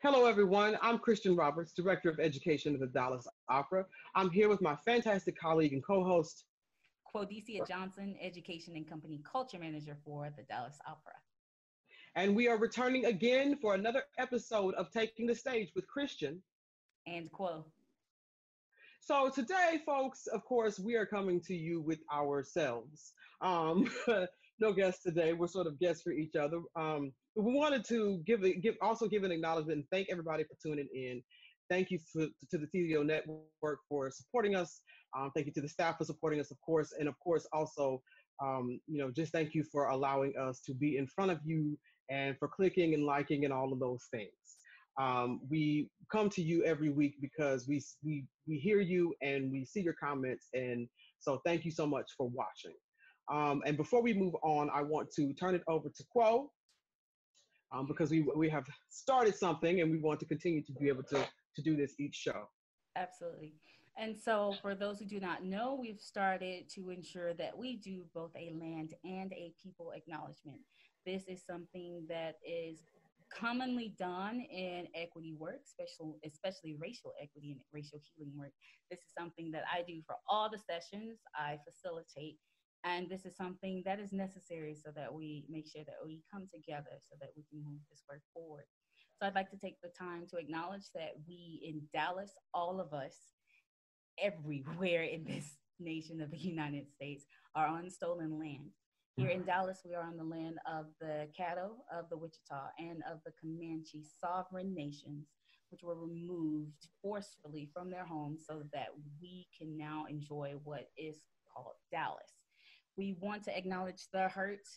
Hello, everyone. I'm Kristian Roberts, Director of Education at the Dallas Opera. I'm here with my fantastic colleague and co-host, Quo Johnson, Education and Company Culture Manager for the Dallas Opera. and we are returning again for another episode of Taking the Stage with Kristian And Quo. So today, folks, of course, we are coming to you with ourselves. Um, no guests today. We're sort of guests for each other. But we wanted to give an acknowledgement and thank everybody for tuning in. Thank you to the TDO Network for supporting us. Thank you to the staff for supporting us, of course, and of course also, just thank you for allowing us to be in front of you and for clicking and liking and all of those things. We come to you every week because we hear you and we see your comments, and so thank you so much for watching. And before we move on, I want to turn it over to Quo because we have started something and we want to continue to be able to do this each show. Absolutely. And so, for those who do not know, we've started to ensure that we do both a land and a people acknowledgement. This is something that is commonly done in equity work, especially racial equity and racial healing work. This is something that I do for all the sessions I facilitate. And this is something that is necessary so that we make sure that we come together so that we can move this work forward. So I'd like to take the time to acknowledge that we in Dallas, all of us, everywhere in this nation of the United States, are on stolen land. Here in Dallas, we are on the land of the Caddo, of the Wichita, and of the Comanche sovereign nations, which were removed forcefully from their homes so that we can now enjoy what is called Dallas. We want to acknowledge the hurt,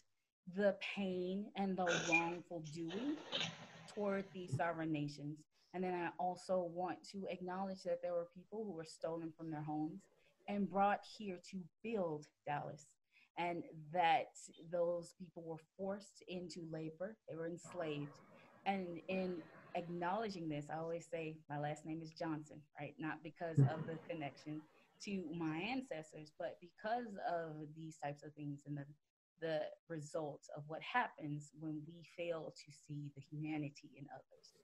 the pain, and the wrongful doing toward these sovereign nations. And then I also want to acknowledge that there were people who were stolen from their homes and brought here to build Dallas, and that those people were forced into labor, they were enslaved. And in acknowledging this, I always say my last name is Johnson, right? Not because of the connection to my ancestors, but because of these types of things and the results of what happens when we fail to see the humanity in others.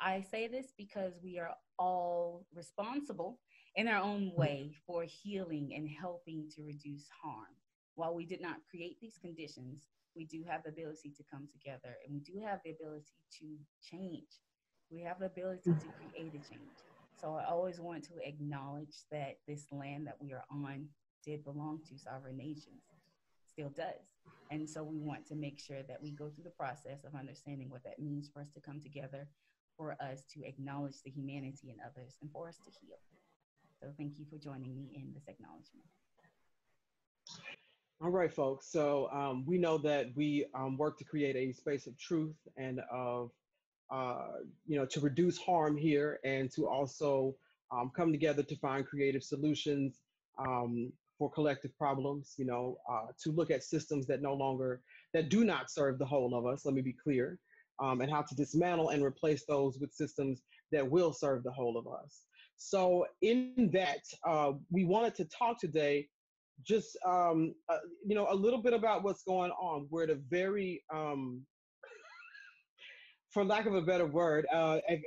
I say this because we are all responsible in our own way for healing and helping to reduce harm. While we did not create these conditions, we do have the ability to come together, and we do have the ability to change. We have the ability to create a change. So I always want to acknowledge that this land that we are on did belong to sovereign nations, still does. And so we want to make sure that we go through the process of understanding what that means for us to come together, for us to acknowledge the humanity in others, and for us to heal. So thank you for joining me in this acknowledgement. All right, folks. So we know that we work to create a space of truth and of, to reduce harm here and to also come together to find creative solutions for collective problems, to look at systems that do not serve the whole of us, let me be clear, and how to dismantle and replace those with systems that will serve the whole of us. So in that, we wanted to talk today just a little bit about what's going on. We're at a very for lack of a better word,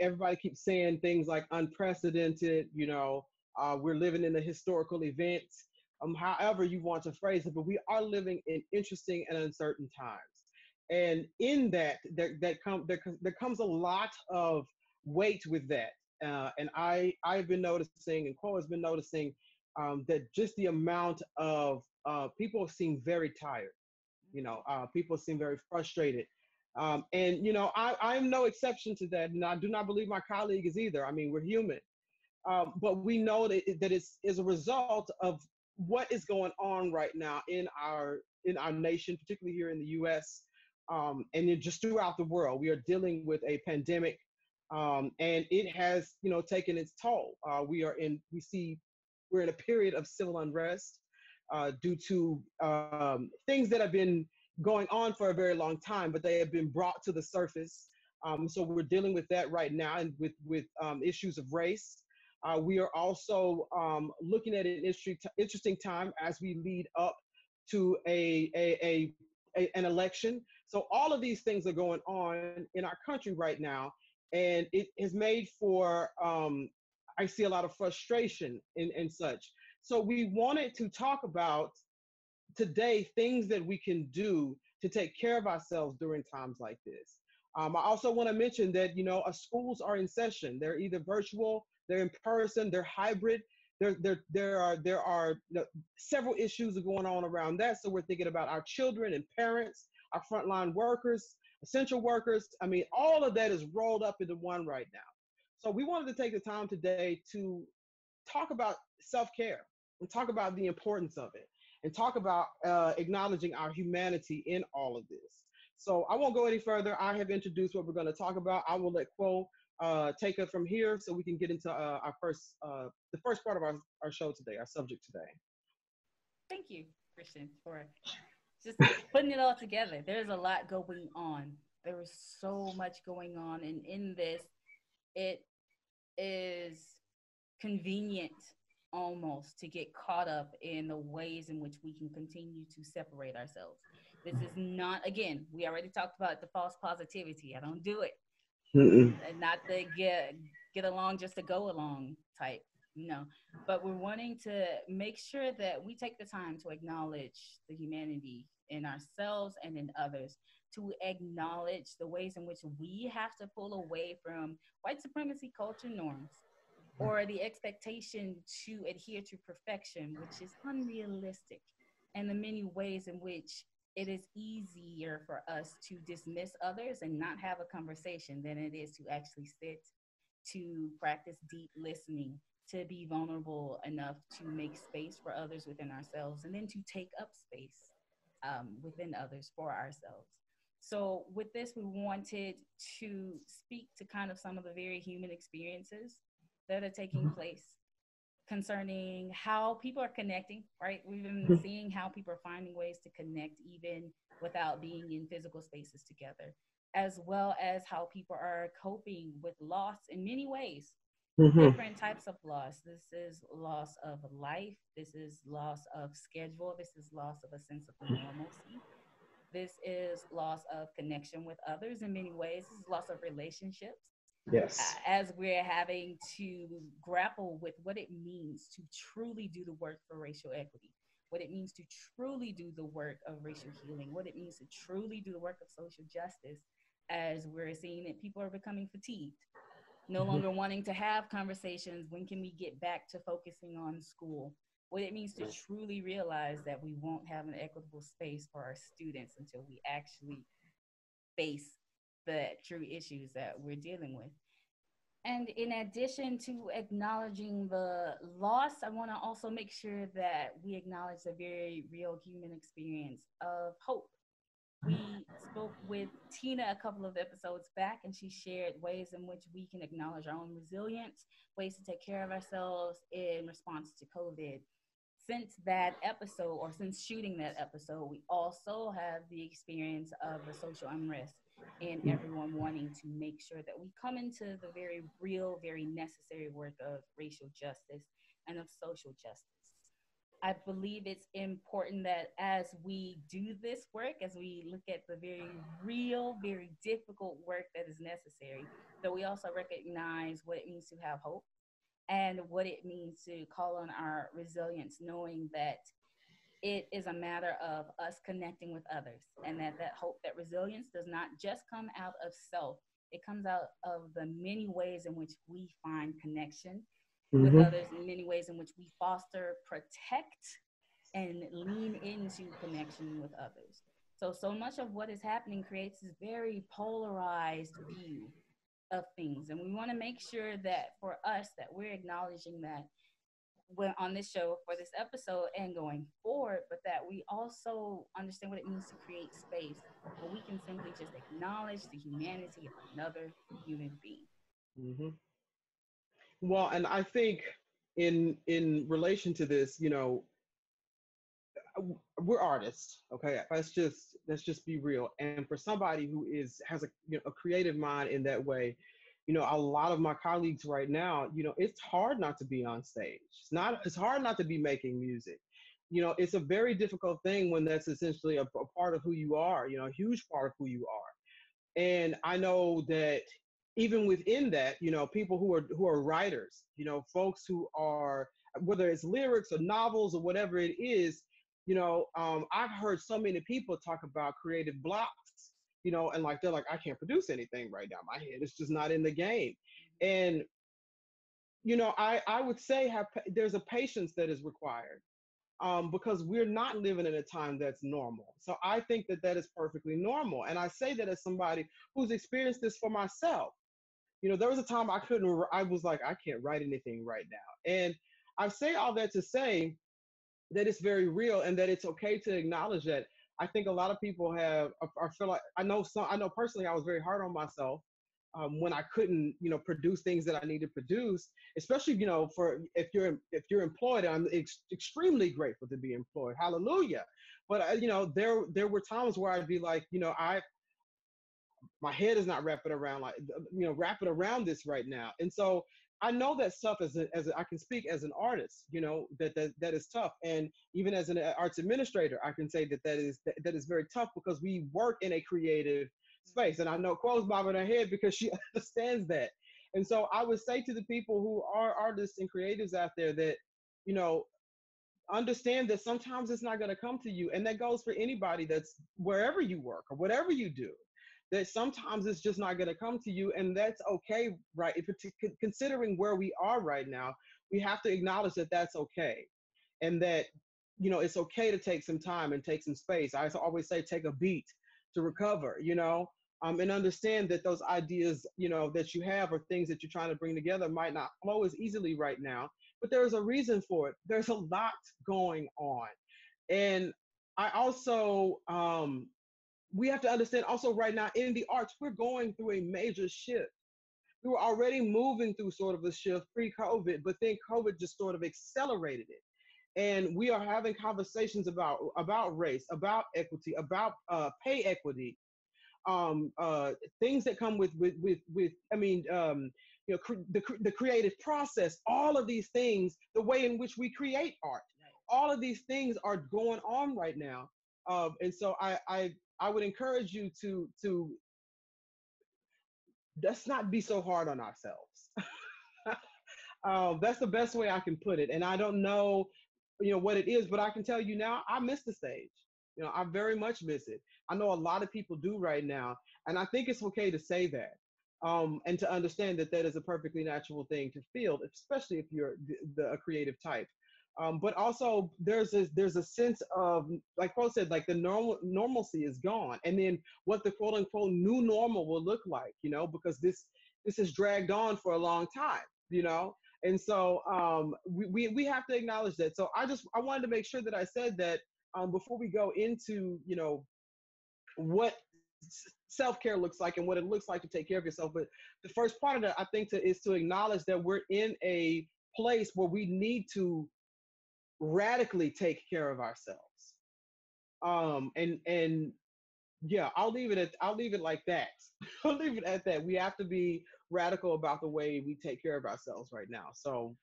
everybody keeps saying things like unprecedented, we're living in a historical event, however you want to phrase it, but we are living in interesting and uncertain times. And in that, there comes a lot of weight with that. And I've been noticing, and Quo has been noticing, that just the amount of people seem very tired. People seem very frustrated. I'm no exception to that, and I do not believe my colleague is either. I mean, we're human. But we know that it's as a result of what is going on right now in our nation, particularly here in the U.S. And just throughout the world. We are dealing with a pandemic, and it has taken its toll. We're in a period of civil unrest due to things that have been going on for a very long time, but they have been brought to the surface. So we're dealing with that right now, and with issues of race. We are also looking at an interesting time as we lead up to an election. So all of these things are going on in our country right now, and it has made for I see a lot of frustration and such. So we wanted to talk about today things that we can do to take care of ourselves during times like this. I also want to mention that our schools are in session. They're either virtual, they're in person, they're hybrid. There are several issues going on around that. So we're thinking about our children and parents, our frontline workers, essential workers. I mean, all of that is rolled up into one right now. So we wanted to take the time today to talk about self-care and talk about the importance of it and talk about acknowledging our humanity in all of this. So I won't go any further. I have introduced what we're going to talk about. I will let Quo take it from here so we can get into the first part of our show today, our subject today. Thank you, Kristian, for just putting it all together. There's a lot going on. There is so much going on. And in this, it is convenient almost to get caught up in the ways in which we can continue to separate ourselves. This is not, again, we already talked about the false positivity. I don't do it. And not the get along just to go along type. No, but we're wanting to make sure that we take the time to acknowledge the humanity in ourselves and in others, to acknowledge the ways in which we have to pull away from white supremacy culture norms or the expectation to adhere to perfection, which is unrealistic, and the many ways in which it is easier for us to dismiss others and not have a conversation than it is to actually sit, to practice deep listening, to be vulnerable enough to make space for others within ourselves, and then to take up space within others for ourselves. So with this, we wanted to speak to kind of some of the very human experiences that are taking place concerning how people are connecting, right? We've been seeing how people are finding ways to connect even without being in physical spaces together, as well as how people are coping with loss in many ways, different types of loss. This is loss of life. This is loss of schedule. This is loss of a sense of normalcy. This is loss of connection with others in many ways. This is loss of relationships. Yes. As we're having to grapple with what it means to truly do the work for racial equity, what it means to truly do the work of racial healing, what it means to truly do the work of social justice, as we're seeing that people are becoming fatigued, no longer wanting to have conversations. When can we get back to focusing on school? What it means to truly realize that we won't have an equitable space for our students until we actually face the true issues that we're dealing with. And in addition to acknowledging the loss, I want to also make sure that we acknowledge the very real human experience of hope. We spoke with Tina a couple of episodes back, and she shared ways in which we can acknowledge our own resilience, ways to take care of ourselves in response to COVID. Since that episode, or since shooting that episode, we also have the experience of the social unrest and everyone wanting to make sure that we come into the very real, very necessary work of racial justice and of social justice. I believe it's important that as we do this work, as we look at the very real, very difficult work that is necessary, that we also recognize what it means to have hope and what it means to call on our resilience, knowing that it is a matter of us connecting with others, and that hope, that resilience does not just come out of self. It comes out of the many ways in which we find connection with others, in many ways in which we foster, protect, and lean into connection with others. So much of what is happening creates this very polarized view of things. And we want to make sure that for us, that we're acknowledging that when on this show for this episode and going forward, but that we also understand what it means to create space where we can simply just acknowledge the humanity of another human being. Well, and I think in relation to this, we're artists, okay? Let's just be real. And for somebody who has a creative mind in that way, a lot of my colleagues right now, it's hard not to be on stage. It's hard not to be making music. It's a very difficult thing when that's essentially a part of who you are, a huge part of who you are. And I know that even within that, people who are writers, folks who are, whether it's lyrics or novels or whatever it is, I've heard so many people talk about creative blocks, and like they're like, I can't produce anything right now. My head is just not in the game. And I would say there's a patience that is required, because we're not living in a time that's normal. So I think that that is perfectly normal. And I say that as somebody who's experienced this for myself. There was a time I was like, I can't write anything right now. And I say all that to say that it's very real and that it's okay to acknowledge that. I think a lot of people I feel like, I know personally I was very hard on myself, when I couldn't, produce things that I need to produce, especially, for if you're employed. I'm extremely grateful to be employed. Hallelujah. But there were times where I'd be like, my head is not wrapping around this right now. And so I know that stuff I can speak as an artist, that is tough. And even as an arts administrator, I can say that is very tough, because we work in a creative space. And I know Quo's bobbing her head because she understands that. And so I would say to the people who are artists and creatives out there that, understand that sometimes it's not going to come to you. And that goes for anybody that's wherever you work or whatever you do, that sometimes it's just not going to come to you. And that's okay, right? If it's considering where we are right now, we have to acknowledge that that's okay. And that, it's okay to take some time and take some space. I always say, take a beat to recover, and understand that those ideas, that you have, or things that you're trying to bring together, might not flow as easily right now, but there's a reason for it. There's a lot going on. And I also, we have to understand also right now in the arts, we're going through a major shift. We were already moving through sort of a shift pre-COVID, but then COVID just sort of accelerated it. And we are having conversations about race, about equity, about pay equity, things that come with I mean, the creative process, all of these things, the way in which we create art, all of these things are going on right now. And so I would encourage you to let's not be so hard on ourselves. That's the best way I can put it. And I don't know, what it is, but I can tell you now, I miss the stage. I very much miss it. I know a lot of people do right now, and I think it's okay to say that, and to understand that that is a perfectly natural thing to feel, especially if you're a creative type. But also there's a sense of, like Paul said, like the normalcy is gone, and then what the quote unquote new normal will look like, because this has dragged on for a long time, and so we have to acknowledge that. So I wanted to make sure that I said that, before we go into what self-care looks like and what it looks like to take care of yourself. But the first part of that, I think, is to acknowledge that we're in a place where we need to radically take care of ourselves. And yeah, I'll leave it like that. I'll leave it at that. We have to be radical about the way we take care of ourselves right now. So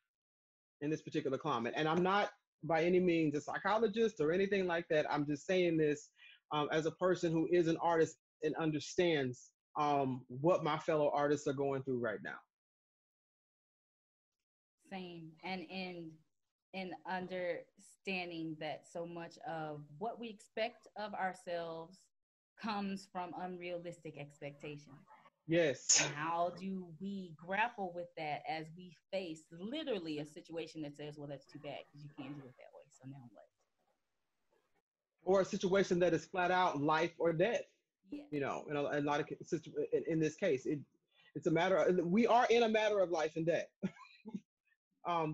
in this particular climate, and I'm not by any means a psychologist or anything like that. I'm just saying this, as a person who is an artist and understands, what my fellow artists are going through right now. Same. And in understanding that so much of what we expect of ourselves comes from unrealistic expectations. Yes. And how do we grapple with that as we face literally a situation that says, well, that's too bad because you can't do it that way. So now what? Or a situation that is flat out life or death. Yeah. In a lot of in this case, it's a matter of, we are in a matter of life and death.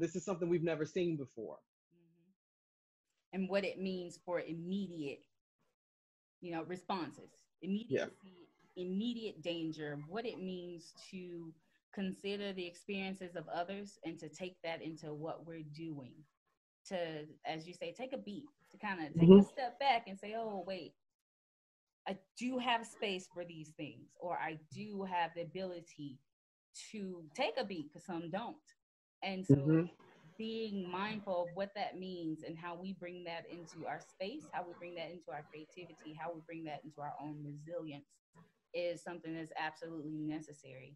This is something we've never seen before. Mm-hmm. And what it means for immediate, responses, immediate danger, what it means to consider the experiences of others and to take that into what we're doing, to, as you say, take a beat, to kind of take a step back and say, oh, wait, I do have space for these things, or I do have the ability to take a beat because some don't. And so being mindful of what that means and how we bring that into our space, how we bring that into our creativity, how we bring that into our own resilience is something that's absolutely necessary.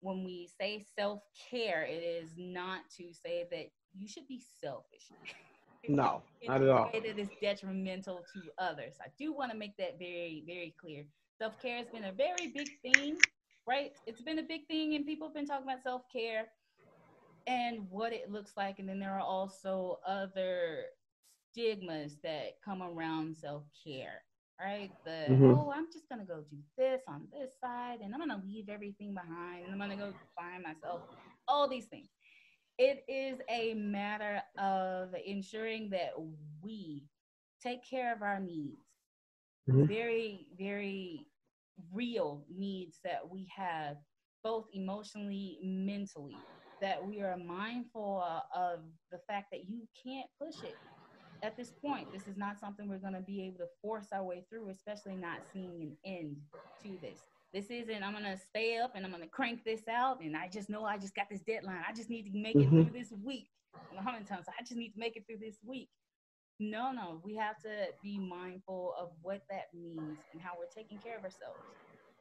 when we say self-care, it is not to say that you should be selfish No, in not a at all. way that is detrimental to others. I do want to make that very, very clear. Self-care has been a very big thing, right? It's been a big thing, and people have been talking about self-care and what it looks like. And then there are also other stigmas that come around self-care, right? The, Hmm. oh, I'm just gonna go do this on this side, and I'm gonna leave everything behind, and I'm gonna go find myself, all these things. It is a matter of ensuring that we take care of our needs, Hmm. very, very real needs that we have, both emotionally, mentally, that we are mindful of the fact that you can't push it at this point. This is not something we're going to be able to force our way through, especially not seeing an end to this. This isn't, I'm going to stay up and I'm going to crank this out. And I just know I just got this deadline. I just need to make it Hmm. through this week. I don't know how many times I just need to make it through this week. No, no, we have to be mindful of what that means and how we're taking care of ourselves,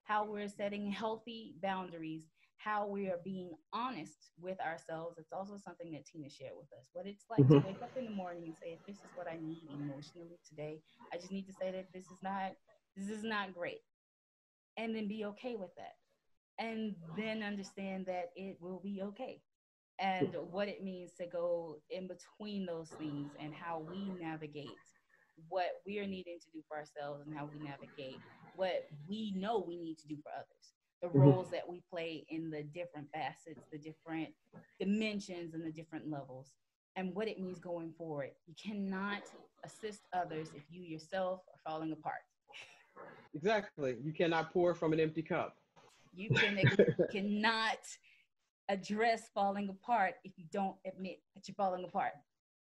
how we're setting healthy boundaries, how we are being honest with ourselves. It's also something that Tina shared with us. What it's like to Hmm. wake up in the morning and say, this is what I need emotionally today. I just need to say that this is not great. And then be okay with that. And then understand that it will be okay, and what it means to go in between those things and how we navigate what we are needing to do for ourselves and how we navigate what we know we need to do for others. The Hmm. roles that we play in the different facets, the different dimensions, and the different levels, and what it means going forward. You cannot assist others if you yourself are falling apart. Exactly. You cannot pour from an empty cup. You cannot address falling apart if you don't admit that you're falling apart.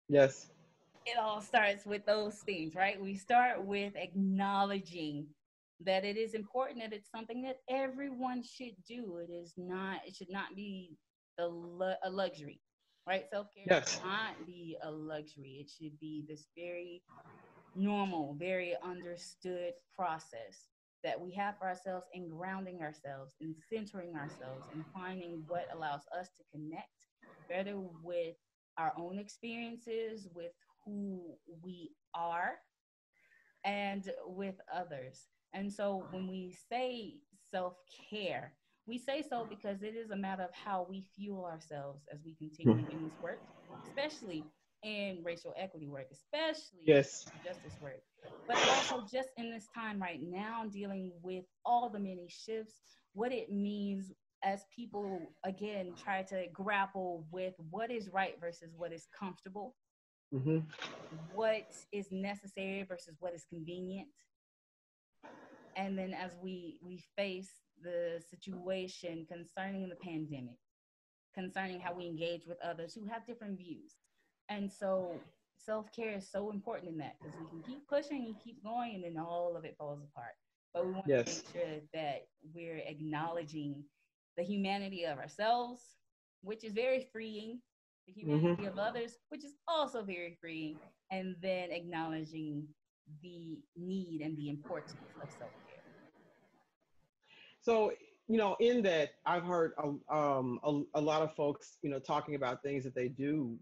Yes. It all starts with those things, right? We start with acknowledging that it is important, that it's something that everyone should do. It should not be a luxury, right? Self care Yes. should not be a luxury. It should be this very normal, very understood process that we have for ourselves in grounding ourselves and centering ourselves and finding what allows us to connect better with our own experiences, with who we are, and with others. And so when we say self care, we say so because it is a matter of how we fuel ourselves as we continue in this work, especially in racial equity work, especially in Yes. social justice work, but also just in this time right now, dealing with all the many shifts, what it means as people again try to grapple with what is right versus what is comfortable, Hmm. what is necessary versus what is convenient. And then as we face the situation concerning the pandemic, concerning how we engage with others who have different views. And so self-care is so important in that, because we can keep pushing and keep going and then all of it falls apart. But we want to Yes. make sure that we're acknowledging the humanity of ourselves, which is very freeing, the Hmm. humanity of others, which is also very freeing, and then acknowledging the need and the importance of self-care. So, in that, I've heard a lot of folks, talking about things that they do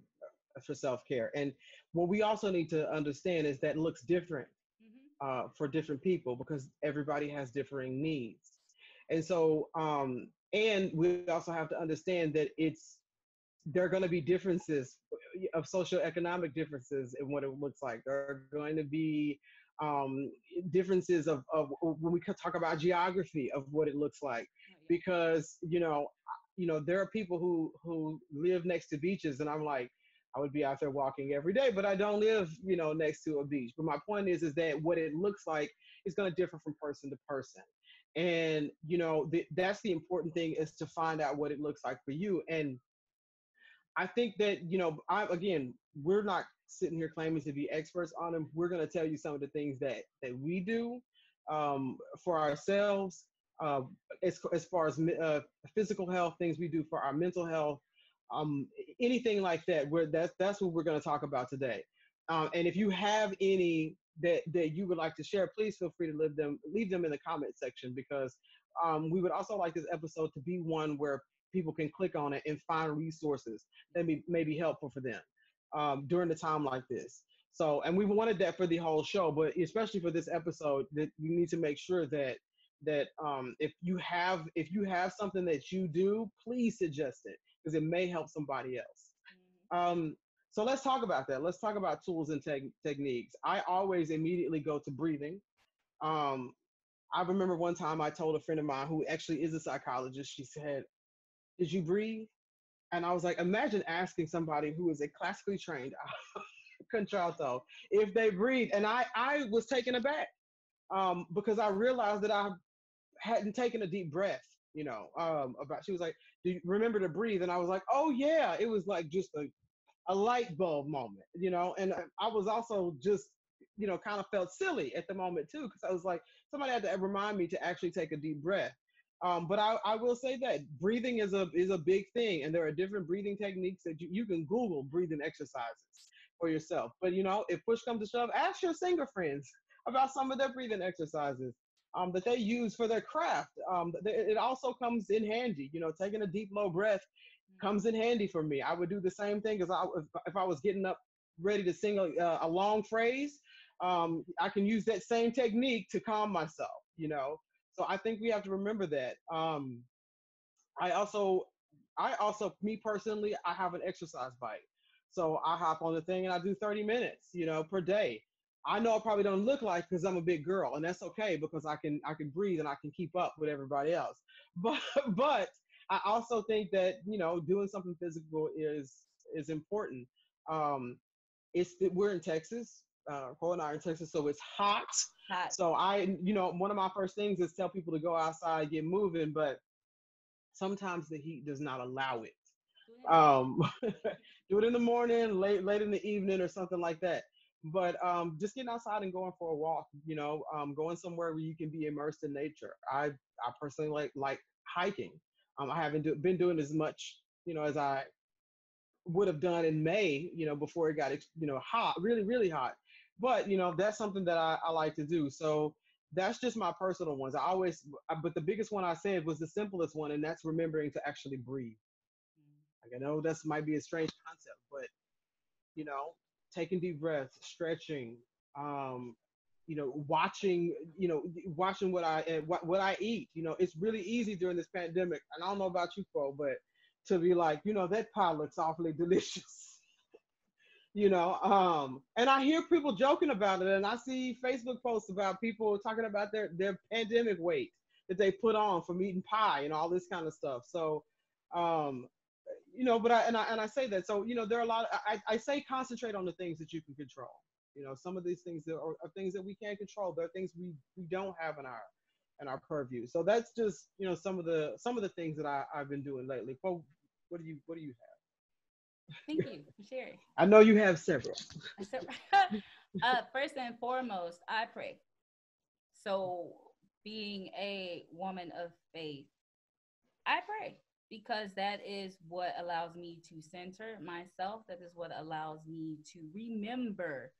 for self care. And what we also need to understand is that looks different Mm-hmm. for different people because everybody has differing needs. And so, and we also have to understand that there are going to be differences of socioeconomic differences in what it looks like. There are going to be um, differences of when we talk about geography of what it looks like, Oh, yeah. because there are people who live next to beaches, and I'm like, I would be out there walking every day, but I don't live next to a beach. But my point is that what it looks like is going to differ from person to person. And that's the important thing, is to find out what it looks like for you. And I think that, again, we're not sitting here claiming to be experts on them. We're going to tell you some of the things that we do for ourselves, uh, as far as physical health, things we do for our mental health, um, anything like that. That's what we're going to talk about today. And if you have any that you would like to share, please feel free to leave them in the comment section, because we would also like this episode to be one where people can click on it and find resources that may be helpful for them during a time like this. So, and we wanted that for the whole show, but especially for this episode, that you need to make sure that if you have something that you do, please suggest it because it may help somebody else. Um, so let's talk about that. Let's talk about tools and techniques. I always immediately go to breathing. Um, I remember one time I told a friend of mine who actually is a psychologist, she said, "Did you breathe?" And I was like, imagine asking somebody who is a classically trained contralto if they breathe. And I was taken aback because I realized that I hadn't taken a deep breath, about, she was like, "Do you remember to breathe?" And I was like, "Oh yeah." It was like just a light bulb moment, and I was also just, kind of felt silly at the moment too, because I was like, somebody had to remind me to actually take a deep breath. But I will say that breathing is a big thing, and there are different breathing techniques that you can Google breathing exercises for yourself. But if push comes to shove, ask your singer friends about some of their breathing exercises that they use for their craft. It also comes in handy. Taking a deep low breath comes in handy for me. I would do the same thing as if I was getting up ready to sing a long phrase. I can use that same technique to calm myself. So I think we have to remember that. I also, me personally, I have an exercise bike. So I hop on the thing and I do 30 minutes, per day. I know I probably don't look like because I'm a big girl, and that's okay because I can breathe and I can keep up with everybody else. But but I also think that doing something physical is important. Um, we're in Texas. Cole and I are in Texas, so it's hot. Hot. So one of my first things is tell people to go outside, get moving, but sometimes the heat does not allow it. Um, do it in the morning, late in the evening, or something like that. But just getting outside and going for a walk, going somewhere where you can be immersed in nature. I personally like hiking. I haven't been doing as much, as I would have done in May, before it got, hot, really, really hot. But, that's something that I like to do. So that's just my personal ones. But the biggest one I said was the simplest one, and that's remembering to actually breathe. Like, I know this might be a strange concept, but, you know, taking deep breaths, stretching, um, watching what I eat. It's really easy during this pandemic. And I don't know about you, Quo, but to be like, that pie looks awfully delicious. And I hear people joking about it, and I see Facebook posts about people talking about their pandemic weight that they put on from eating pie and all this kind of stuff. So, um, but I say that. So, there are a lot. I say concentrate on the things that you can control. Some of these things are things that we can't control. There are things we don't have in our purview. So that's just some of the things that I've been doing lately. Well, what do you have? Thank you for sharing. I know you have several. So, first and foremost, I pray. So, being a woman of faith, I pray because that is what allows me to center myself. That is what allows me to remember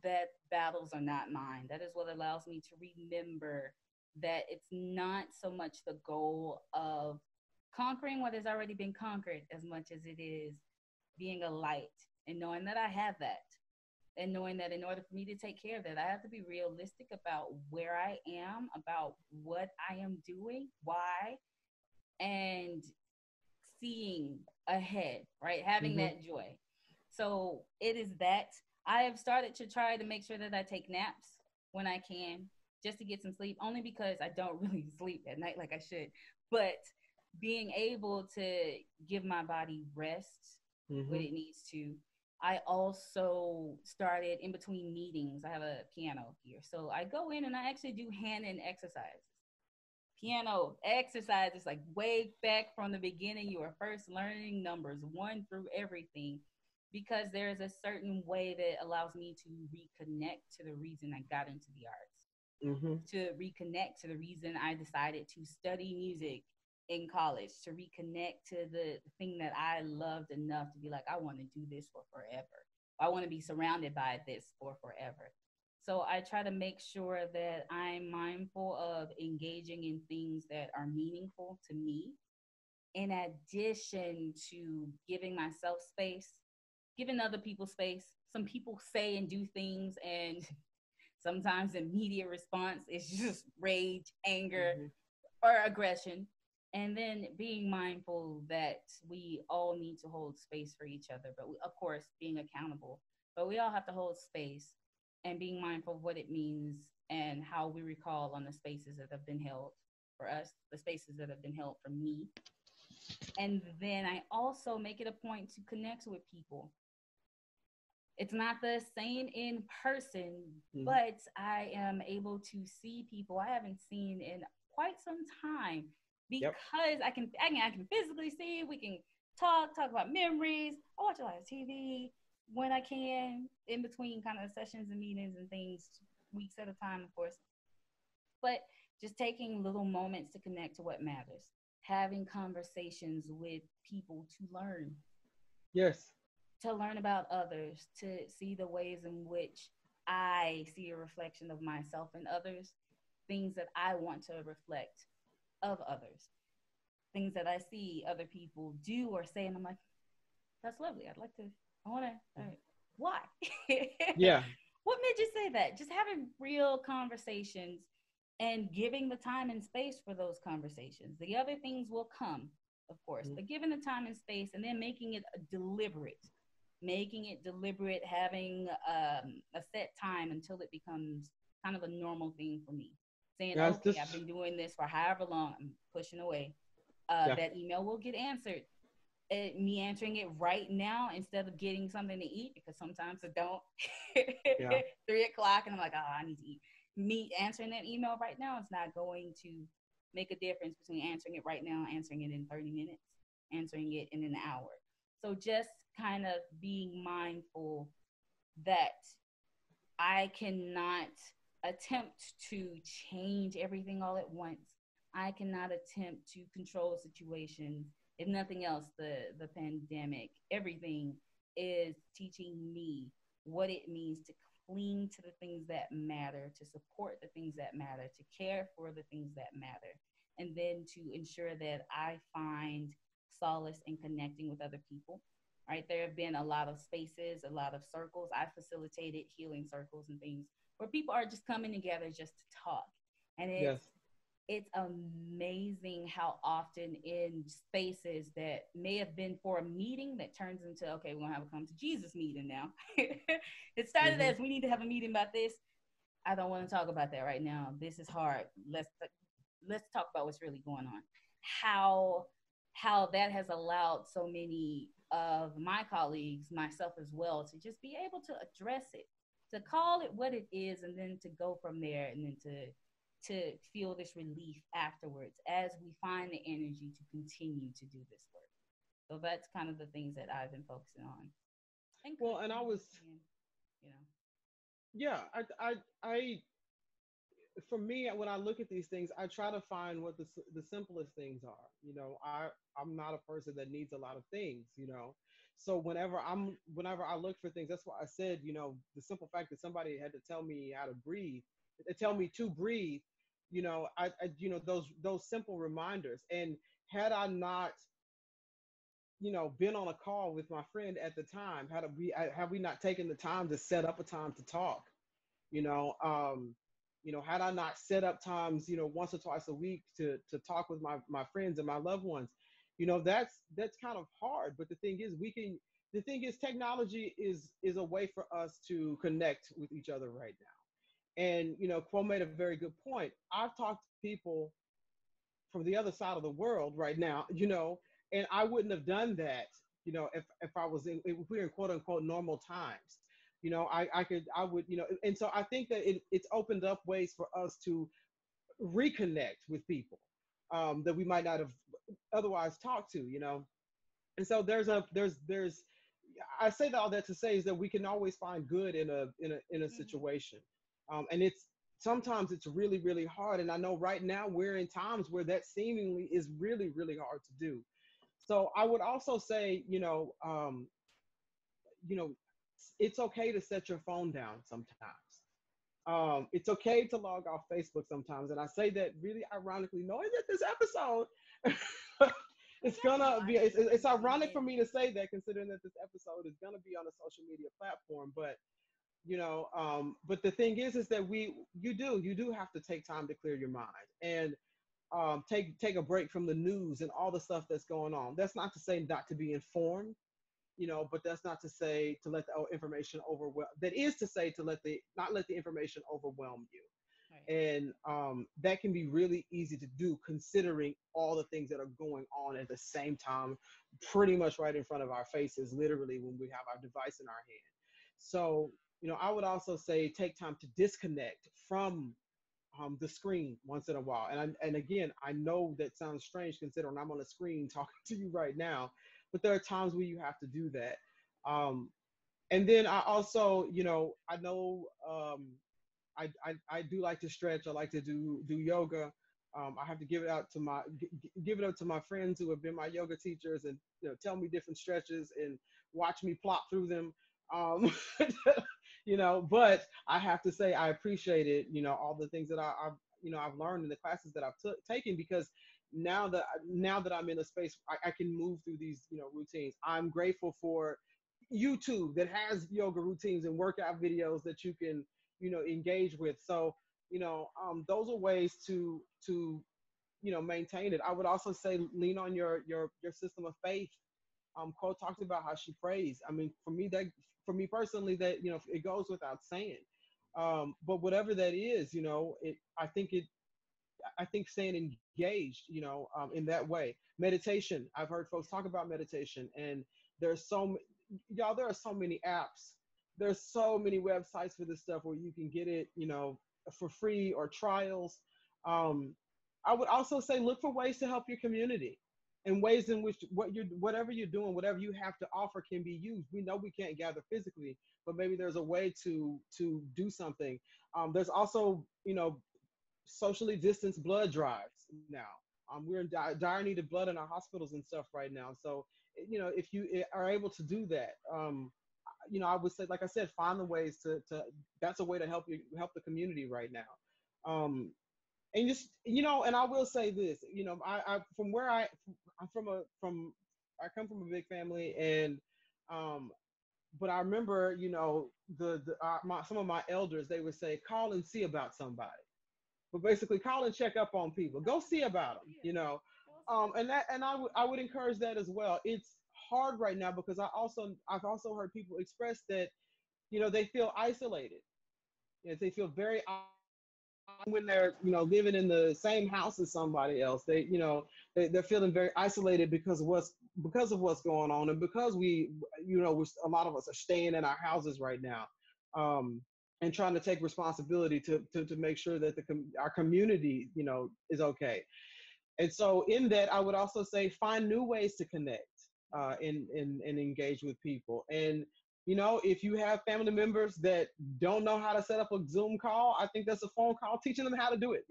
that battles are not mine. That is what allows me to remember that it's not so much the goal of conquering what has already been conquered as much as it is being a light and knowing that I have that. And knowing that in order for me to take care of that, I have to be realistic about where I am, about what I am doing, why, and seeing ahead, right? Having that joy. So it is that I have started to try to make sure that I take naps when I can, just to get some sleep, only because I don't really sleep at night like I should. But being able to give my body rest when it needs to. I also started in between meetings. I have a piano here. So I go in and I actually do hand and exercises. Piano exercises, like way back from the beginning. You are first learning numbers 1 through everything, because there is a certain way that allows me to reconnect to the reason I got into the arts, to reconnect to the reason I decided to study music in college, to reconnect to the thing that I loved enough to be like, I want to do this for forever. I want to be surrounded by this for forever. So I try to make sure that I'm mindful of engaging in things that are meaningful to me, in addition to giving myself space, giving other people space. Some people say and do things, and sometimes the immediate response is just rage, anger, Mm-hmm. or aggression. And then being mindful that we all need to hold space for each other, but we, of course, being accountable. But we all have to hold space and being mindful of what it means and how we recall on the spaces that have been held for us, the spaces that have been held for me. And then I also make it a point to connect with people. It's not the same in person, Mm-hmm. but I am able to see people I haven't seen in quite some time Yep. because I can physically see. We can talk about memories. I watch a lot of TV when I can, in between kind of sessions and meetings and things, weeks at a time, of course. But just taking little moments to connect to what matters, having conversations with people Yes. to learn about others, to see the ways in which I see a reflection of myself in others, things that I want to reflect of others, things that I see other people do or say, and I'm like, that's lovely. I want to, why? Yeah. What made you say that? Just having real conversations and giving the time and space for those conversations. The other things will come, of course, Mm-hmm. but giving the time and space and then making it deliberate, having a set time until it becomes kind of a normal thing for me. Saying, That's okay, I've just been doing this for however long, I'm pushing away. yeah. That email will get answered. Me answering it right now instead of getting something to eat, because sometimes I don't. Yeah. 3 o'clock, and I'm like, oh, I need to eat. Me answering that email right now is not going to make a difference between answering it right now, answering it in 30 minutes, answering it in an hour. So just kind of being mindful that I cannot attempt to change everything all at once. I cannot attempt to control situations. If nothing else, the pandemic, everything is teaching me what it means to cling to the things that matter, to support the things that matter, to care for the things that matter, and then to ensure that I find solace in connecting with other people. Right, there have been a lot of spaces, a lot of circles. I facilitated healing circles and things where people are just coming together just to talk. And Yes. it's amazing how often in spaces that may have been for a meeting that turns into, okay, we're gonna have a come to Jesus meeting now. It started Mm-hmm. as we need to have a meeting about this. I don't want to talk about that right now. This is hard. Let's talk about what's really going on. How how that has allowed so many of my colleagues, myself as well, to just be able to address it, to call it what it is, and then to go from there, and then to feel this relief afterwards as we find the energy to continue to do this work. So that's kind of the things that I've been focusing on. And Well, and I was you know. yeah. I for me, when I look at these things, I try to find what the simplest things are. I'm not a person that needs a lot of things. So whenever I look for things, that's why I said, the simple fact that somebody had to tell me how to breathe, tell me to breathe. Those simple reminders. And had I not, been on a call with my friend at the time, had we not taken the time to set up a time to talk, you know um had I not set up times, once or twice a week to talk with my friends and my loved ones, that's kind of hard. But the thing is, technology is a way for us to connect with each other right now. And Quo made a very good point. I've talked to people from the other side of the world right now, and I wouldn't have done that, if if we were in quote unquote normal times. I would, and so I think that it's opened up ways for us to reconnect with people, that we might not have otherwise talked to, and so there's I say that all that to say is that we can always find good in a Mm-hmm. situation, and sometimes it's really really hard. And I know right now we're in times where that seemingly is really really hard to do. So I would also say, you know, it's okay to set your phone down sometimes. It's okay to log off Facebook sometimes. And I say that really ironically, knowing that this episode, it's gonna be, it's ironic for me to say that considering that this episode is gonna be on a social media platform. But, but the thing is that you do have to take time to clear your mind and take a break from the news and all the stuff that's going on. That's not to say not to be informed, but that's not to say to let the information overwhelm. That is to say to not let the information overwhelm you. Right. And that can be really easy to do considering all the things that are going on at the same time, pretty much right in front of our faces, literally when we have our device in our hand. So, I would also say take time to disconnect from the screen once in a while. And again, I know that sounds strange considering I'm on a screen talking to you right now, but there are times where you have to do that. Um, and then I also, I know I do like to stretch. I like to do yoga. I have to give it up to my friends who have been my yoga teachers and tell me different stretches and watch me plop through them. Um, but I have to say I appreciate it. All the things that I've learned in the classes that I've taken because now that I'm in a space I can move through these routines. I'm grateful for YouTube that has yoga routines and workout videos that you can engage with. So those are ways to maintain it. I would also say lean on your system of faith. Quo talked about how she prays. I mean, for me personally, that it goes without saying. But whatever that is, I think staying engaged, in that way. Meditation. I've heard folks talk about meditation, and there's y'all. There are so many apps. There's so many websites for this stuff where you can get it, for free or trials. Um, I would also say look for ways to help your community and ways in which whatever you're doing, whatever you have to offer can be used. We know we can't gather physically, but maybe there's a way to do something. There's also, socially distanced blood drives now. We're in dire need of blood in our hospitals and stuff right now. So, if you are able to do that, I would say, like I said, find the ways to that's a way to help the community right now. And just, and I will say this, I from where I'm from I come from a big family, and but I remember, some of my elders, they would say, call and see about somebody. But basically call and check up on people. Go see about them, and I would encourage that as well. It's hard right now because I've also heard people express that, they feel isolated. They feel very when they're living in the same house as somebody else. They're feeling very isolated because of what's going on, and because a lot of us are staying in our houses right now. And trying to take responsibility to make sure that our community, is okay. And so in that, I would also say find new ways to connect and engage with people. And if you have family members that don't know how to set up a Zoom call, I think that's a phone call teaching them how to do it.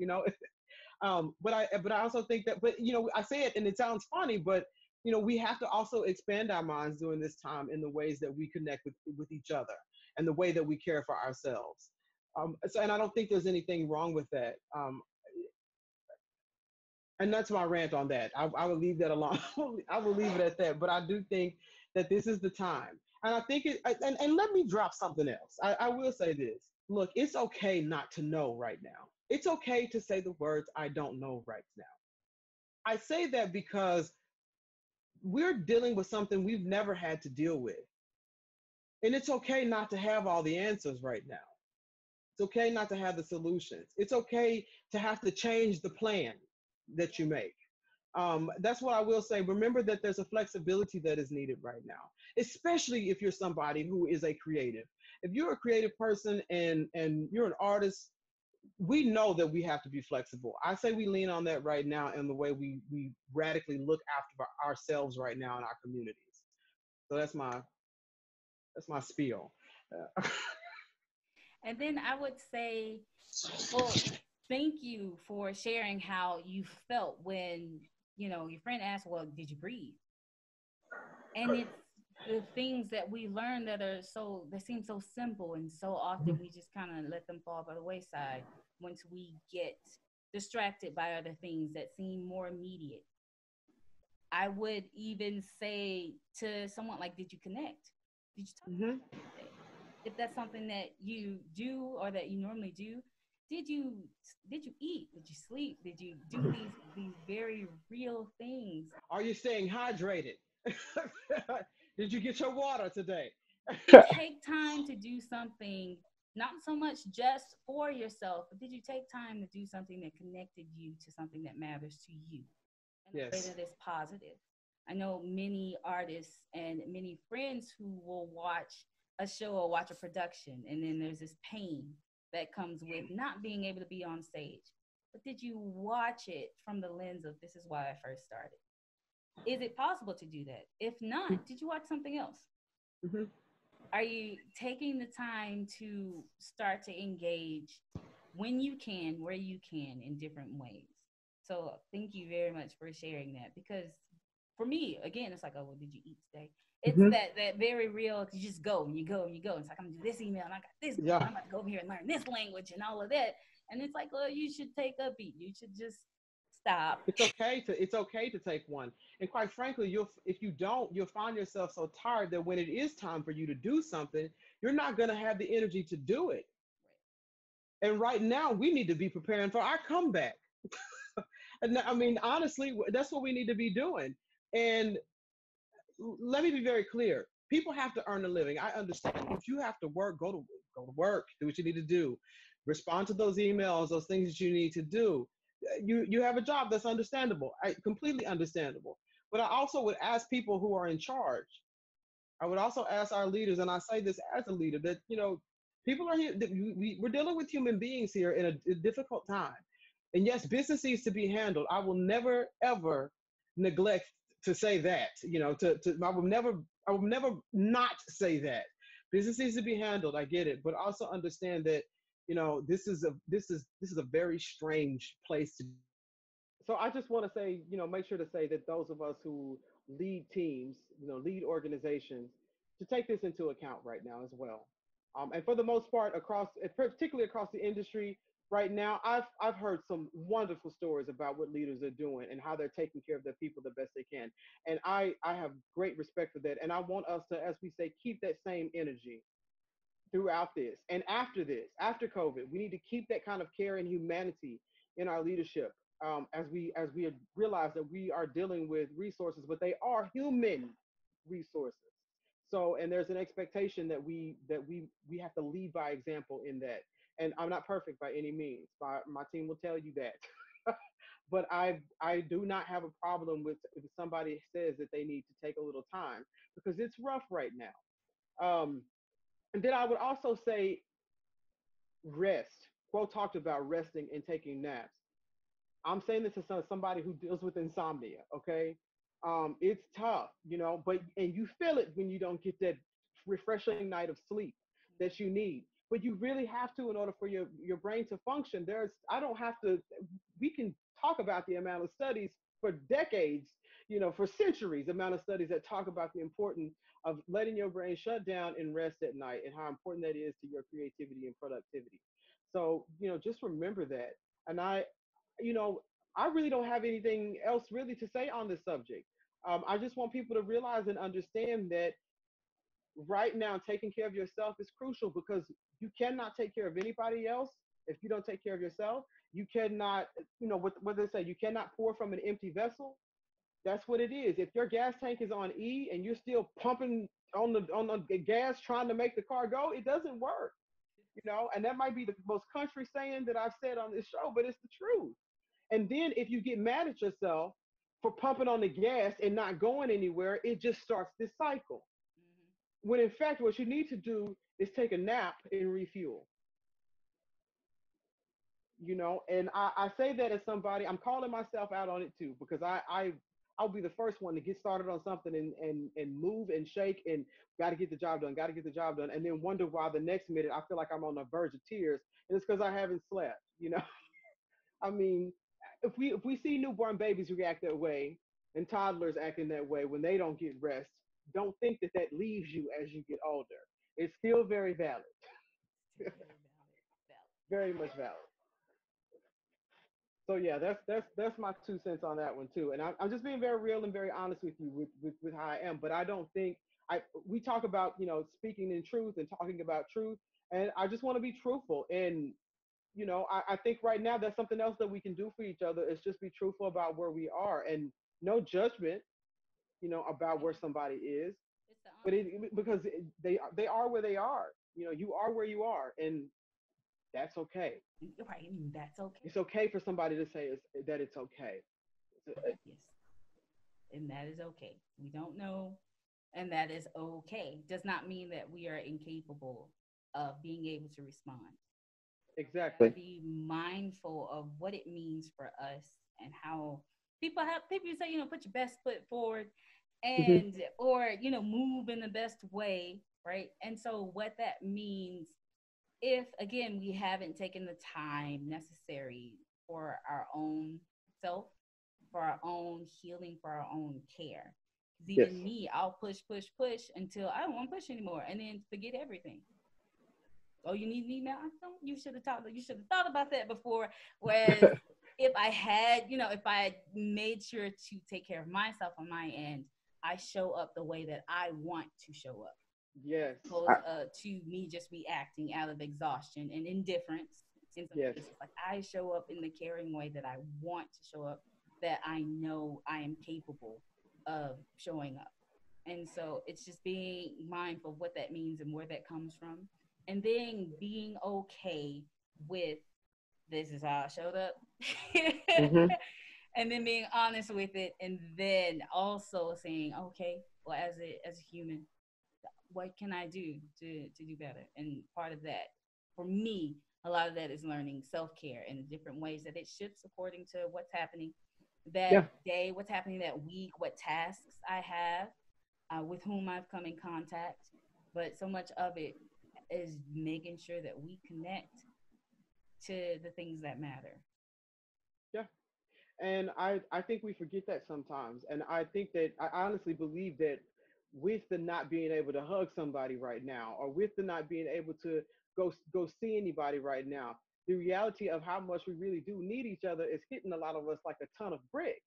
But I also think that, but I say it and it sounds funny, but we have to also expand our minds during this time in the ways that we connect with each other and the way that we care for ourselves. And I don't think there's anything wrong with that. And that's my rant on that. I will leave that alone. I will leave it at that. But I do think that this is the time. And I think and let me drop something else. I will say this. Look, it's okay not to know right now. It's okay to say the words, I don't know right now. I say that because we're dealing with something we've never had to deal with. And it's okay not to have all the answers right now. It's okay not to have the solutions. It's okay to have to change the plan that you make. That's what I will say. Remember that there's a flexibility that is needed right now, especially if you're somebody who is a creative. If you're a creative person and you're an artist, we know that we have to be flexible. I say we lean on that right now in the way we radically look after ourselves right now in our communities. So that's my spiel. And then I would say, well, thank you for sharing how you felt when, your friend asked, well, did you breathe? And it's the things that we learn that are so, they seem so simple, and so often we just kind of let them fall by the wayside once we get distracted by other things that seem more immediate. I would even say to someone like, did you connect? Did you talk to Hmm. someone today? If that's something that you do or that you normally do, did you did you eat? Did you sleep? Did you do these very real things? Are you staying hydrated? Did you get your water today? Did you take time to do something, not so much just for yourself, but did you take time to do something that connected you to something that matters to you in a way Yes. that is positive? I know many artists and many friends who will watch a show or watch a production, and then there's this pain that comes with not being able to be on stage. But did you watch it from the lens of, this is why I first started? Is it possible to do that? If not, did you watch something else? Hmm. Are you taking the time to start to engage when you can, where you can, in different ways? So thank you very much for sharing that, because for me, again, it's like, oh, well, did you eat today? It's Hmm. that very real. You just go and you go and you go. It's like, I'm gonna do this email and I got this goal. Yeah. I'm about to go over here and learn this language and all of that. And it's like, well, you should take a beat. You should just stop. It's okay to take one. And quite frankly, you'll if you don't, you'll find yourself so tired that when it is time for you to do something, you're not going to have the energy to do it. And right now, we need to be preparing for our comeback. And I mean, honestly, that's what we need to be doing. And let me be very clear. People have to earn a living. I understand. If you have to work, go to work, do what you need to do, respond to those emails, those things that you need to do. You have a job, that's understandable. Completely understandable. But I also would ask people who are in charge. I would also ask our leaders, and I say this as a leader, that people are here. We're dealing with human beings here in a difficult time. And yes, business needs to be handled. I will never ever neglect to say that. I will never not say that. Business needs to be handled. I get it, but also understand that this is a very strange place to. So I just want to say, make sure to say that those of us who lead teams, lead organizations, to take this into account right now as well. And for the most part, particularly across the industry right now, I've heard some wonderful stories about what leaders are doing and how they're taking care of their people the best they can. And I have great respect for that. And I want us to, as we say, keep that same energy throughout this and after this, after COVID. We need to keep that kind of care and humanity in our leadership, as we realize that we are dealing with resources, but they are human resources. So, and there's an expectation that we have to lead by example in that. And I'm not perfect by any means. My team will tell you that. But I do not have a problem with if somebody says that they need to take a little time because it's rough right now. And then I would also say rest. Quo talked about resting and taking naps. I'm saying this to somebody who deals with insomnia. Okay, it's tough, but and you feel it when you don't get that refreshing night of sleep that you need. But you really have to in order for your brain to function. I don't have to. We can talk about the amount of studies for decades, for centuries, amount of studies that talk about the importance of letting your brain shut down and rest at night and how important that is to your creativity and productivity. So, just remember that. And you know, I really don't have anything else really to say on this subject. I just want people to realize and understand that right now, taking care of yourself is crucial because you cannot take care of anybody else if you don't take care of yourself. You cannot, what they say, you cannot pour from an empty vessel. That's what it is. If your gas tank is on E and you're still pumping on the gas trying to make the car go, it doesn't work. And that might be the most country saying that I've said on this show, but it's the truth. And then if you get mad at yourself for pumping on the gas and not going anywhere, it just starts this cycle. Mm-hmm. When in fact, what you need to do is take a nap and refuel. And I say that as somebody, I'm calling myself out on it too, because I'll be the first one to get started on something and move and shake and got to get the job done, got to get the job done, and then wonder why the next minute I feel like I'm on the verge of tears, and it's because I haven't slept. I mean, if we see newborn babies react that way and toddlers acting that way when they don't get rest, don't think that that leaves you as you get older. It's still very valid, Still very valid. Valid. very much valid. So yeah, that's my 2 cents on that one too. And I'm just being very real and very honest with you with how I am. But I don't think I we talk about speaking in truth and talking about truth, and I just want to be truthful. And I think right now that's something else that we can do for each other is just be truthful about where we are and no judgment, about where Yeah. somebody is. It's the But honest. because they are where they are. You are where you are, and that's okay. Right. And that's okay. It's okay for somebody to say that it's okay. Yes. And that is okay. We don't know, and that is okay. Does not mean that we are incapable of being able to respond. We got to Exactly. be mindful of what it means for us and how people say, put your best foot forward Hmm. and or move in the best way, right? And so what that means, if again we haven't taken the time necessary for our own self, for our own healing, for our own care. Because Yes. even me, I'll push, push, push until I don't want to push anymore, and then forget everything. Oh, you need me now? I don't. You should have talked. You should have thought about that before. Whereas if I had, if I had made sure to take care of myself on my end, I show up the way that I want to show up, as Yes. opposed to me just reacting out of exhaustion and indifference in some Yes. cases. Like I show up in the caring way that I want to show up, that I know I am capable of showing up. And so it's just being mindful of what that means and where that comes from. And then being okay with this is how I showed up. Hmm. And then being honest with it. And then also saying, okay, well, as a human, what can I do to do better? And part of that, for me, a lot of that is learning self care in different ways that it shifts according to what's happening that Yeah. day, what's happening that week, what tasks I have, with whom I've come in contact. But so much of it is making sure that we connect to the things that matter. Yeah. And I think we forget that sometimes. And I think that I honestly believe that with the not being able to hug somebody right now, or with the not being able to go see anybody right now, the reality of how much we really do need each other is hitting a lot of us like a ton of bricks.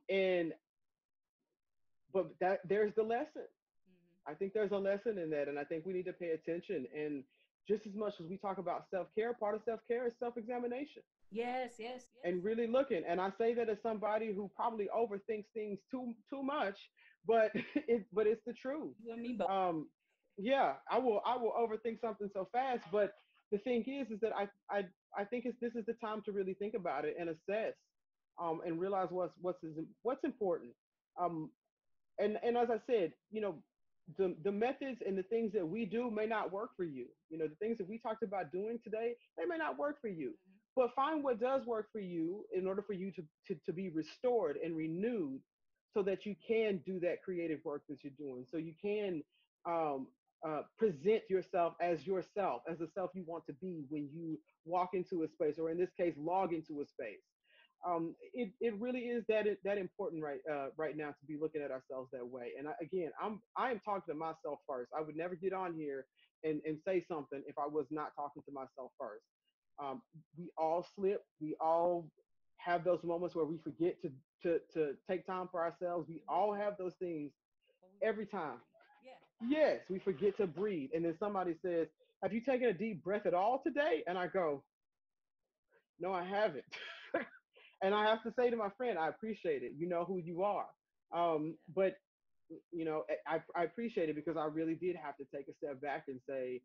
And but that there's the lesson. Mm-hmm. I think there's a lesson in that, and I think we need to pay attention. And just as much as we talk about self care, part of self care is self examination Yes, yes, yes. and really looking. And I say that as somebody who probably overthinks things too much, but it's the truth. You and me both. Um, yeah, I will overthink something so fast, but the thing is that I think this is the time to really think about it and assess, and realize what's important. Um, and as I said, the methods and the things that we do may not work for you. The things that we talked about doing today, they may not work for you. Mm-hmm. But find what does work for you in order for you to be restored and renewed so that you can do that creative work that you're doing. So you can um, present yourself, as the self you want to be when you walk into a space, or in this case, log into a space. It really is that important right now to be looking at ourselves that way. And again, I am talking to myself first. I would never get on here and say something if I was not talking to myself first. We all slip. We all have those moments where we forget to take time for ourselves. We To all breathe. have those things Or we every forget to time. breathe. Yeah. Yes, we forget to breathe. And then somebody says, "Have you taken a deep breath at all today?" And I go, "No, I haven't." And I have to say to my friend, I appreciate it. You know who you are. Yeah. But I appreciate it because I really did have to take a step back and say,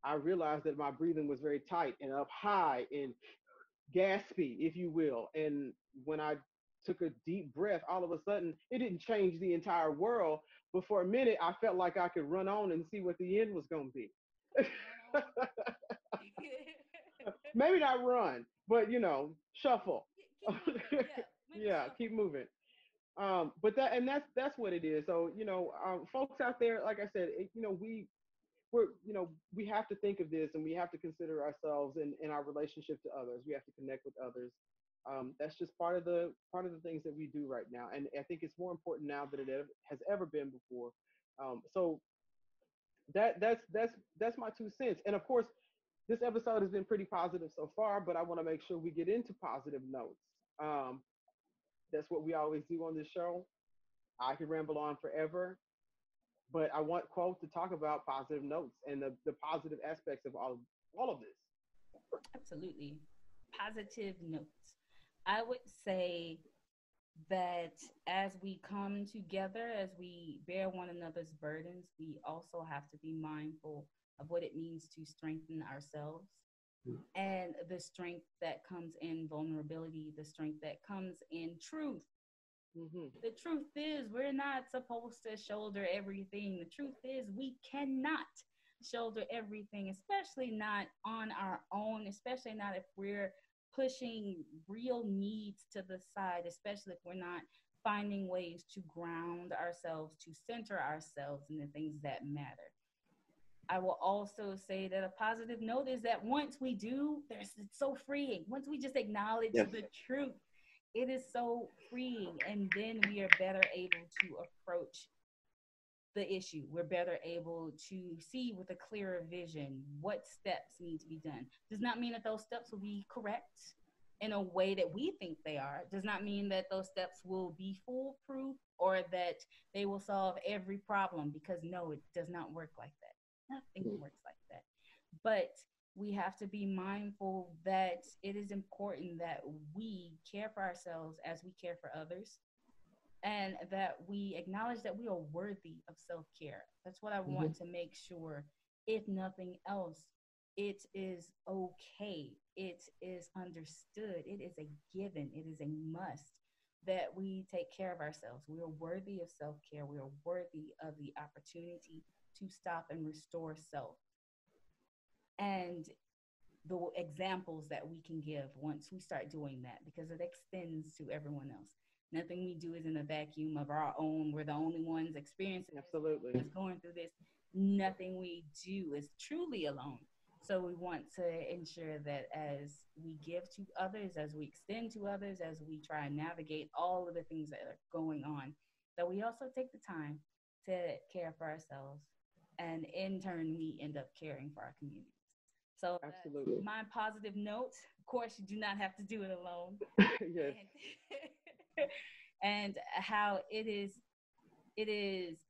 I realized that my breathing was very tight and up high and gaspy, if you will. And when I took a deep breath, all of a sudden, it didn't change the entire world. But for a minute, I felt like I could run on and see what the end was going to be. Come on, run on. Maybe not run, but shuffle. Keep moving. Yeah. Maybe Yeah, keep shuffle. moving. But that's what it is. So folks out there, like I said, we have to think of this, and we have to consider ourselves in our relationship to others. We have to connect with others, That's just part of the things that we do right now, and I think it's more important now than has ever been before. So that's my 2 cents. And of course, this episode has been pretty positive so far, but I want to make sure we get into positive notes. Um, that's what we always do on this show. I can ramble on forever, but I want Quote to talk about positive notes and the positive aspects of all of this. Absolutely. Positive notes. I would say that as we come together, as we bear one another's burdens, we also have to be mindful of what it means to strengthen ourselves and the strength that comes in vulnerability, the strength that comes in truth. Mm-hmm. The truth is, we're not supposed to shoulder everything. The truth is, we cannot shoulder everything, especially not on our own, especially not if we're pushing real needs to the side, especially if we're not finding ways to ground ourselves, to center ourselves in the things that matter. I will also say that a positive note is that once we do, it's so freeing. Once we just acknowledge Yes. the truth, it is so freeing. And then we are better able to approach the issue. We're better able to see with a clearer vision what steps need to be done. Does not mean that those steps will be correct in a way that we think they are. Does not mean that those steps will be foolproof or that they will solve every problem, because no, it does not work like that. Nothing works like that. But we have to be mindful that it is important that we care for ourselves as we care for others, and that we acknowledge that we are worthy of self-care. That's what I Mm-hmm. want to make sure. If nothing else, it is okay. It is understood. It is a given. It is a must that we take care of ourselves. We are worthy of self-care. We are worthy of the opportunity to stop and restore self. And the examples that we can give once we start doing that, because it extends to everyone else. Nothing we do is in a vacuum of our own. We're the only ones experiencing Absolutely. this, going through this. Nothing we do is truly alone. So we want to ensure that as we give to others, as we extend to others, as we try and navigate all of the things that are going on, that we also take the time to care for ourselves. And in turn, we end up caring for our community. So that's Absolutely. my positive note. Of course, you do not have to do it alone. Yes. And, and how it is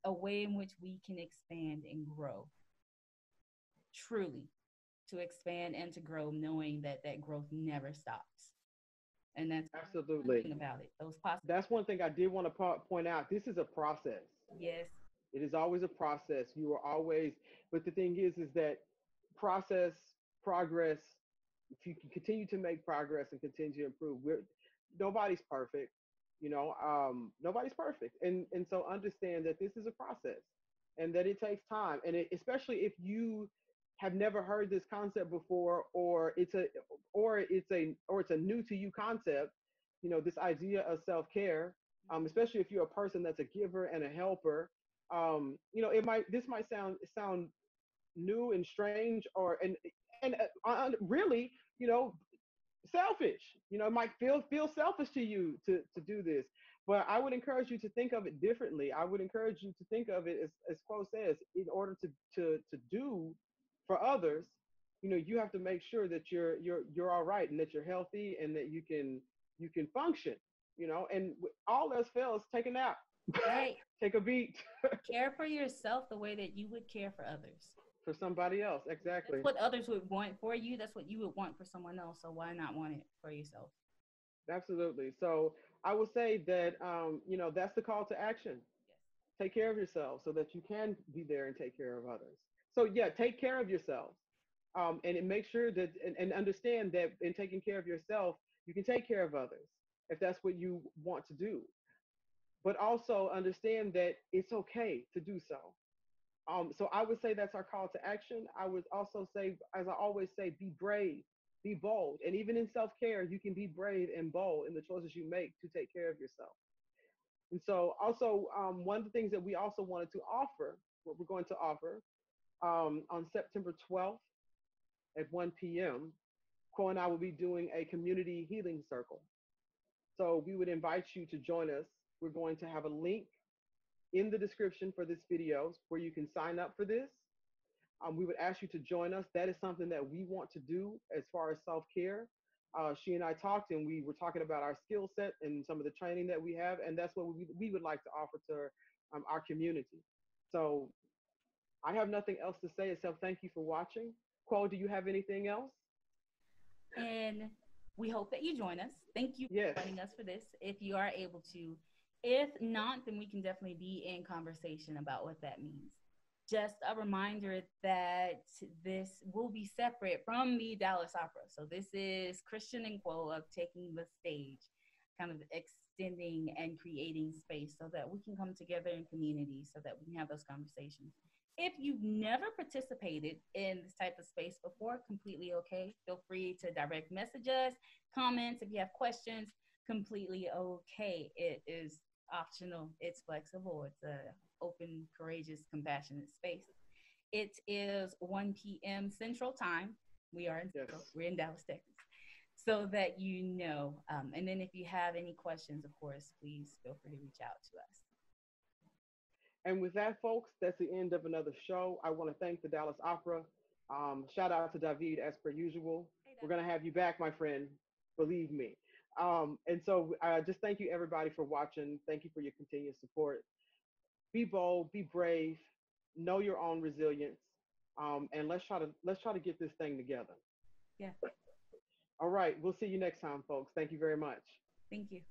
a way in which we can expand and grow, truly, to expand and to grow, knowing that that growth never stops. And that's one Absolutely. thing about it. Those possible. That's one thing I did want to point out. This is a process. Yes. It is always a process. You are always, but the thing is that process, progress, if you can continue to make progress and continue to improve, nobody's perfect, nobody's perfect. And so understand that this is a process and that it takes time. And especially if you have never heard this concept before, or it's a new to you concept, this idea of self-care, especially if you're a person that's a giver and a helper. This might sound new and strange, and really, selfish. It might feel selfish to you to do this, but I would encourage you to think of it differently. I would encourage you to think of it as Quo says, in order to do for others. You have to make sure that you're all right and that you're healthy and that you can function. And all else fails, take a nap, Right. take a beat. Care for yourself the way that you would care for others. For somebody else. That's Exactly. what others would want for you. That's what you would want for someone else. So why not want it for yourself? Absolutely. So I would say that that's the call to action. Take care of yourself so that you can be there and take care of others. So yeah, take care of yourself. And make sure that and understand that in taking care of yourself, you can take care of others if that's what you want to do. But also understand that it's okay to do so. So I would say that's our call to action. I would also say, as I always say, be brave, be bold. And even in self-care, you can be brave and bold in the choices you make to take care of yourself. And so also, one of the things that we also wanted to offer, what we're going to offer on September 12th at 1 p.m., Quo and I will be doing a community healing circle. So we would invite you to join us. We're going to have a link in the description for this video where you can sign up for this. We would ask you to join us. That is something that we want to do as far as self-care. She and I talked, and we were talking about our skill set and some of the training that we have, and that's what we would like to offer to our community. So I have nothing else to say except thank you for watching. Quo, do you have anything else? And we hope that you join us. Thank you Yes. for joining us for this, if you are able to. If not, then we can definitely be in conversation about what that means. Just a reminder that this will be separate from the Dallas Opera. So this is Kristian and Quo of taking the stage, kind of extending and creating space so that we can come together in community, so that we can have those conversations. If you've never participated in this type of space before, completely okay. Feel free to direct message us, comments. If you have questions, completely okay. It is optional. It's flexible. It's a open, courageous, compassionate space. It is 1 p.m. Central Time. We are in Central. Yes. We're in Dallas, Texas. So that you know. And then if you have any questions, of course, please feel free to reach out to us. And with that, folks, that's the end of another show. I want to thank the Dallas Opera. Shout out to David as per usual. Hey, We're going to have you back, my friend. Believe me. And so just thank you, everybody, for watching. Thank you for your continued support. Be bold, be brave, know your own resilience, and let's try to get this thing together. Yeah. All right, we'll see you next time, folks. Thank you very much. Thank you.